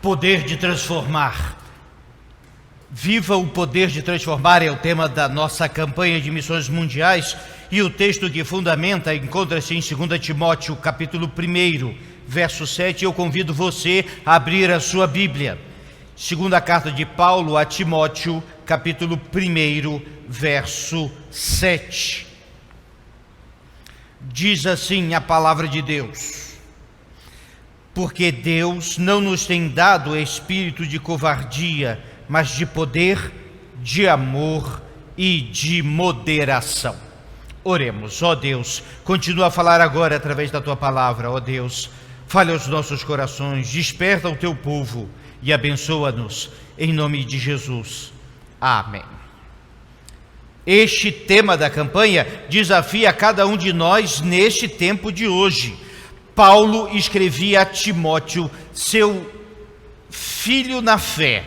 Poder de transformar. Viva o poder de transformar é o tema da nossa campanha de missões mundiais, e o texto que fundamenta encontra-se em 2 Timóteo, capítulo 1, verso 7. Eu convido você a abrir a sua Bíblia. Segunda carta de Paulo a Timóteo, capítulo 1, verso 7. Diz assim a palavra de Deus: porque Deus não nos tem dado espírito de covardia, mas de poder, de amor e de moderação. Oremos. Ó Deus, continua a falar agora através da Tua palavra. Ó Deus, fale aos nossos corações, desperta o Teu povo e abençoa-nos, em nome de Jesus. Amém. Este tema da campanha desafia cada um de nós neste tempo de hoje. Paulo escrevia a Timóteo, seu filho na fé,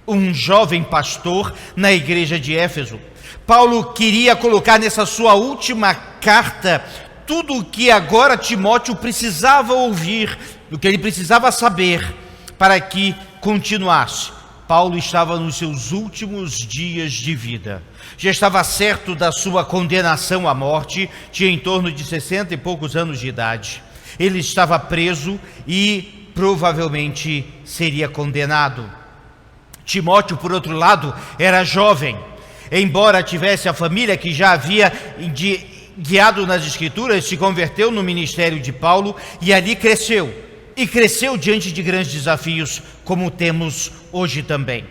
um jovem pastor na igreja de Éfeso. Paulo queria colocar nessa sua última carta tudo o que agora Timóteo precisava ouvir, o que ele precisava saber para que continuasse. Paulo estava nos seus últimos dias de vida. Já estava certo da sua condenação à morte, tinha em torno de 60 e poucos anos de idade. Ele estava preso e provavelmente seria condenado. Timóteo, por outro lado, era jovem. Embora tivesse a família que já havia guiado nas Escrituras, se converteu no ministério de Paulo e ali cresceu. E cresceu diante de grandes desafios, como temos hoje também.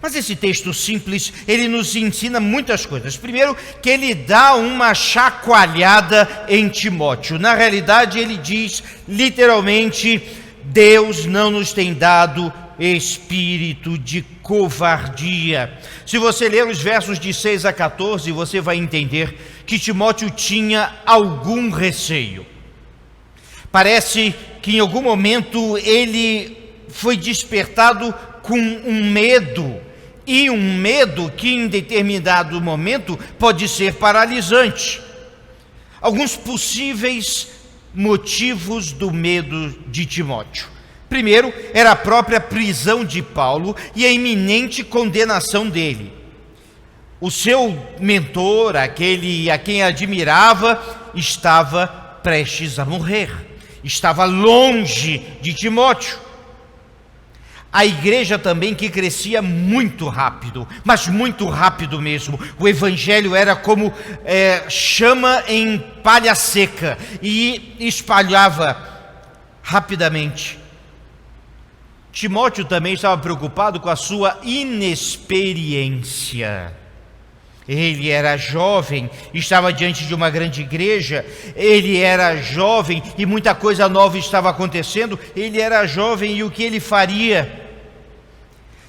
Mas esse texto simples, ele nos ensina muitas coisas. Primeiro, que ele dá uma chacoalhada em Timóteo. Na realidade, ele diz, literalmente, Deus não nos tem dado espírito de covardia. Se você ler os versos de 6 a 14, você vai entender que Timóteo tinha algum receio. Parece que em algum momento ele foi despertado com um medo, e um medo que em determinado momento pode ser paralisante. Alguns possíveis motivos do medo de Timóteo. Primeiro, era a própria prisão de Paulo e a iminente condenação dele. O seu mentor, aquele a quem admirava, estava prestes a morrer. Estava longe de Timóteo. A igreja também que crescia muito rápido, mas muito rápido mesmo. O evangelho era como chama em palha seca e espalhava rapidamente. Timóteo também estava preocupado com a sua inexperiência. Ele era jovem, estava diante de uma grande igreja, ele era jovem e muita coisa nova estava acontecendo. Ele era jovem e o que ele faria?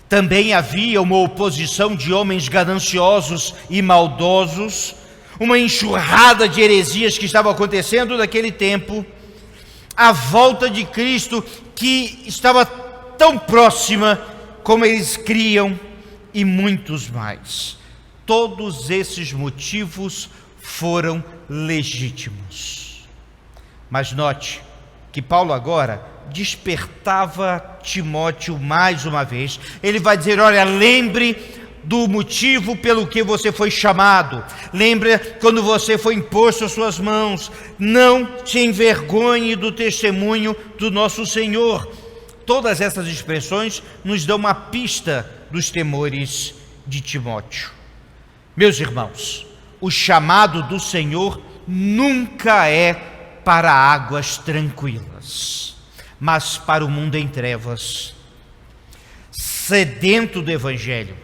Também havia uma oposição de homens gananciosos e maldosos, uma enxurrada de heresias que estava acontecendo naquele tempo. A volta de Cristo que estava tão próxima como eles criam, e muitos mais. Todos esses motivos foram legítimos. Mas note que Paulo agora despertava Timóteo mais uma vez. Ele vai dizer: olha, lembre do motivo pelo que você foi chamado. Lembre quando você foi imposto às suas mãos. Não se envergonhe do testemunho do nosso Senhor. Todas essas expressões nos dão uma pista dos temores de Timóteo. Meus irmãos, o chamado do Senhor nunca é para águas tranquilas, mas para o mundo em trevas, sedento do Evangelho.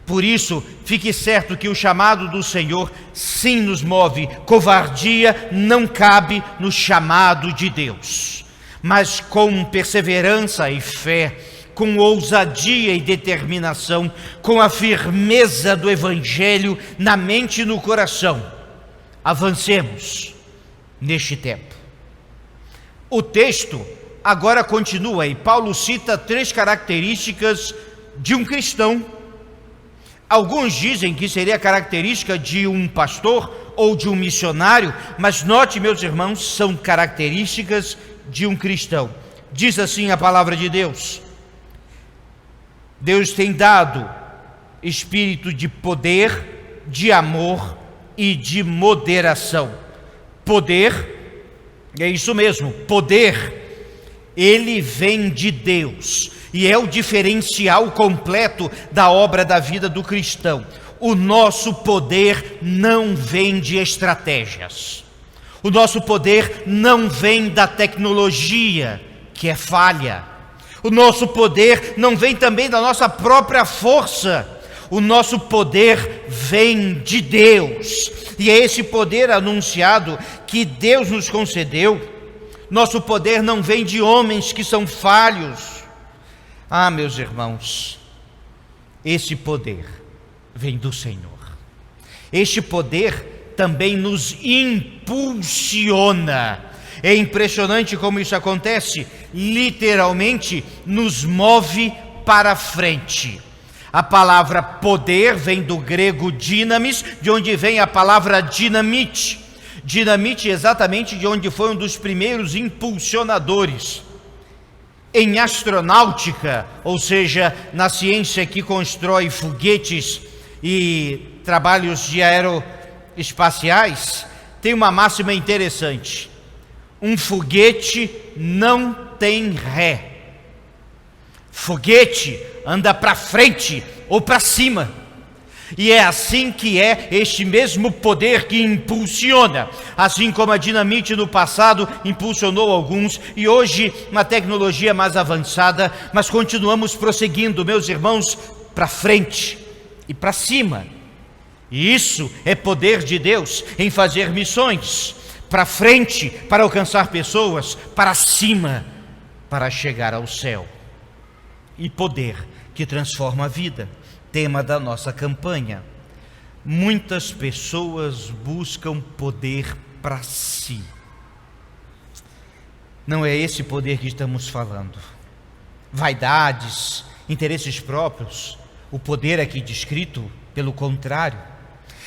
Por isso, fique certo que o chamado do Senhor sim nos move. Covardia não cabe no chamado de Deus, mas com perseverança e fé, com ousadia e determinação, com a firmeza do Evangelho na mente e no coração, avancemos neste tempo. O texto agora continua e Paulo cita 3 características de um cristão. Alguns dizem que seria característica de um pastor ou de um missionário, mas note, meus irmãos, são características de um cristão. Diz assim a palavra de Deus: Deus tem dado espírito de poder, de amor e de moderação. Poder, é isso mesmo, poder, ele vem de Deus e é o diferencial completo da obra da vida do cristão. O nosso poder não vem de estratégias. O nosso poder não vem da tecnologia, que é falha. O nosso poder não vem também da nossa própria força. O nosso poder vem de Deus. E é esse poder anunciado que Deus nos concedeu. Nosso poder não vem de homens que são falhos. Ah, meus irmãos, esse poder vem do Senhor. Este poder também nos impulsiona. É impressionante como isso acontece, literalmente nos move para frente. A palavra poder vem do grego dynamis, de onde vem a palavra dinamite. Dinamite exatamente de onde foi um dos primeiros impulsionadores. Em astronáutica, ou seja, na ciência que constrói foguetes e trabalhos de aeroespaciais, tem uma máxima interessante: um foguete não tem ré. Foguete anda para frente ou para cima. E é assim que é este mesmo poder que impulsiona. Assim como a dinamite no passado impulsionou alguns, e hoje uma tecnologia mais avançada, mas continuamos prosseguindo, meus irmãos, para frente e para cima. E isso é poder de Deus em fazer missões, para frente, para alcançar pessoas, para cima, para chegar ao céu. E poder que transforma a vida, tema da nossa campanha. Muitas pessoas buscam poder para si. Não é esse poder que estamos falando. Vaidades, interesses próprios. O poder aqui descrito, pelo contrário,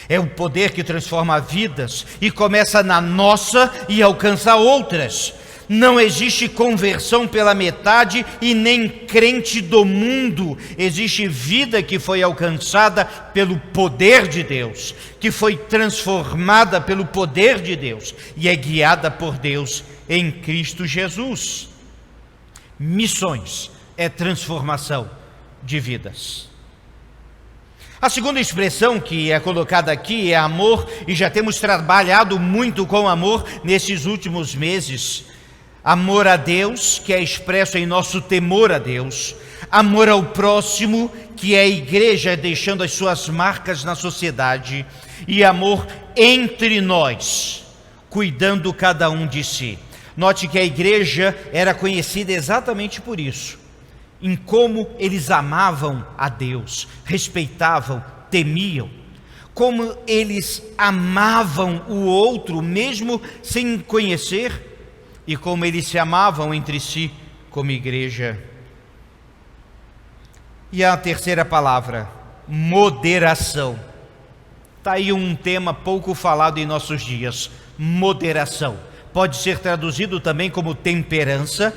é o poder que transforma vidas e começa na nossa e alcança outras. Não existe conversão pela metade e nem crente do mundo. Existe vida que foi alcançada pelo poder de Deus, que foi transformada pelo poder de Deus e é guiada por Deus em Cristo Jesus. Missões é transformação de vidas. A segunda expressão que é colocada aqui é amor, e já temos trabalhado muito com amor nesses últimos meses. Amor a Deus, que é expresso em nosso temor a Deus. Amor ao próximo, que é a igreja deixando as suas marcas na sociedade. E amor entre nós, cuidando cada um de si. Note que a igreja era conhecida exatamente por isso. Em como eles amavam a Deus, respeitavam, temiam. Como eles amavam o outro, mesmo sem conhecer. E como eles se amavam entre si como igreja. E a terceira palavra, moderação. Está aí um tema pouco falado em nossos dias, moderação. Pode ser traduzido também como temperança,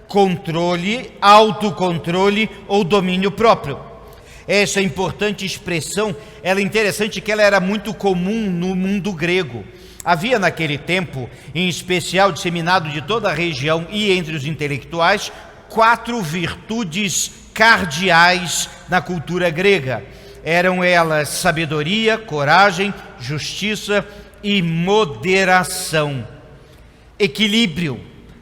controle, autocontrole ou domínio próprio. Essa importante expressão, ela é interessante que ela era muito comum no mundo grego. Havia naquele tempo, em especial disseminado de toda a região e entre os intelectuais, 4 virtudes cardeais na cultura grega. Eram elas sabedoria, coragem, justiça e moderação. Equilíbrio,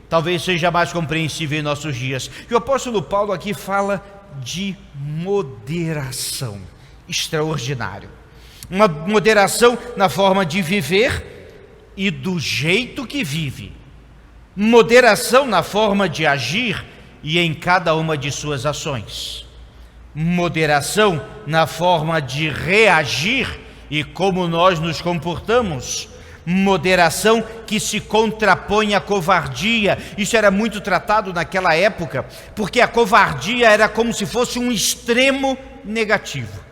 talvez seja mais compreensível em nossos dias. E o apóstolo Paulo aqui fala de moderação, extraordinário. Uma moderação na forma de viver e do jeito que vive. Moderação na forma de agir e em cada uma de suas ações. Moderação na forma de reagir e como nós nos comportamos. Moderação que se contrapõe à covardia. Isso era muito tratado naquela época, porque a covardia era como se fosse um extremo negativo.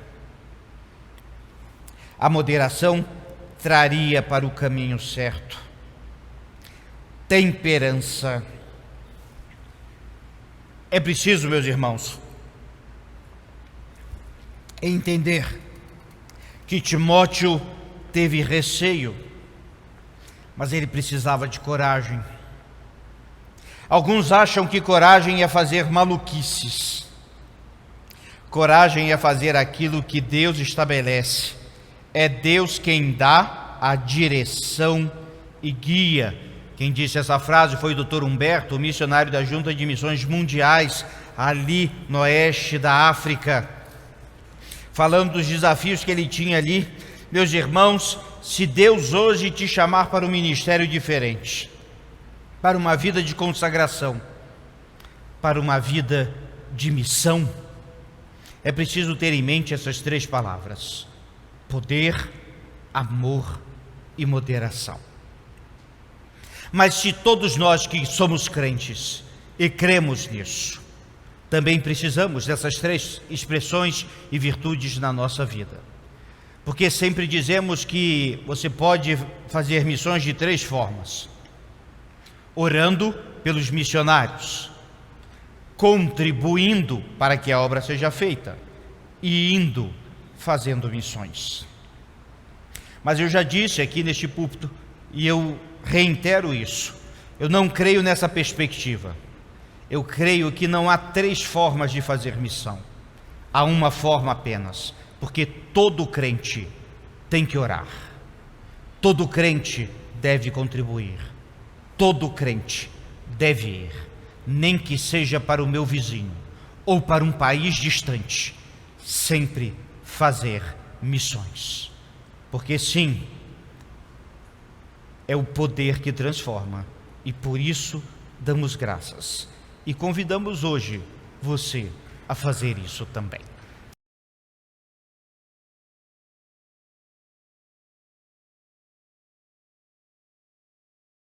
A moderação traria para o caminho certo. Temperança. É preciso, meus irmãos, entender que Timóteo teve receio, mas ele precisava de coragem. Alguns acham que coragem é fazer maluquices. Coragem é fazer aquilo que Deus estabelece. É Deus quem dá a direção e guia. Quem disse essa frase foi o Dr. Humberto, missionário da Junta de Missões Mundiais, ali no oeste da África, falando dos desafios que ele tinha ali. Meus irmãos, se Deus hoje te chamar para um ministério diferente, para uma vida de consagração, para uma vida de missão, é preciso ter em mente essas 3 palavras: poder, amor e moderação. Mas se todos nós que somos crentes e cremos nisso, também precisamos dessas 3 expressões e virtudes na nossa vida. Porque sempre dizemos que você pode fazer missões de 3 formas: orando pelos missionários, contribuindo para que a obra seja feita e indo fazendo missões. Mas eu já disse aqui neste púlpito, e eu reitero isso, eu não creio nessa perspectiva. Eu creio que não há 3 formas de fazer missão, há uma forma apenas, porque todo crente tem que orar, todo crente deve contribuir, todo crente deve ir, nem que seja para o meu vizinho ou para um país distante, sempre fazer missões. Porque sim, é o poder que transforma, e por isso damos graças e convidamos hoje você a fazer isso também.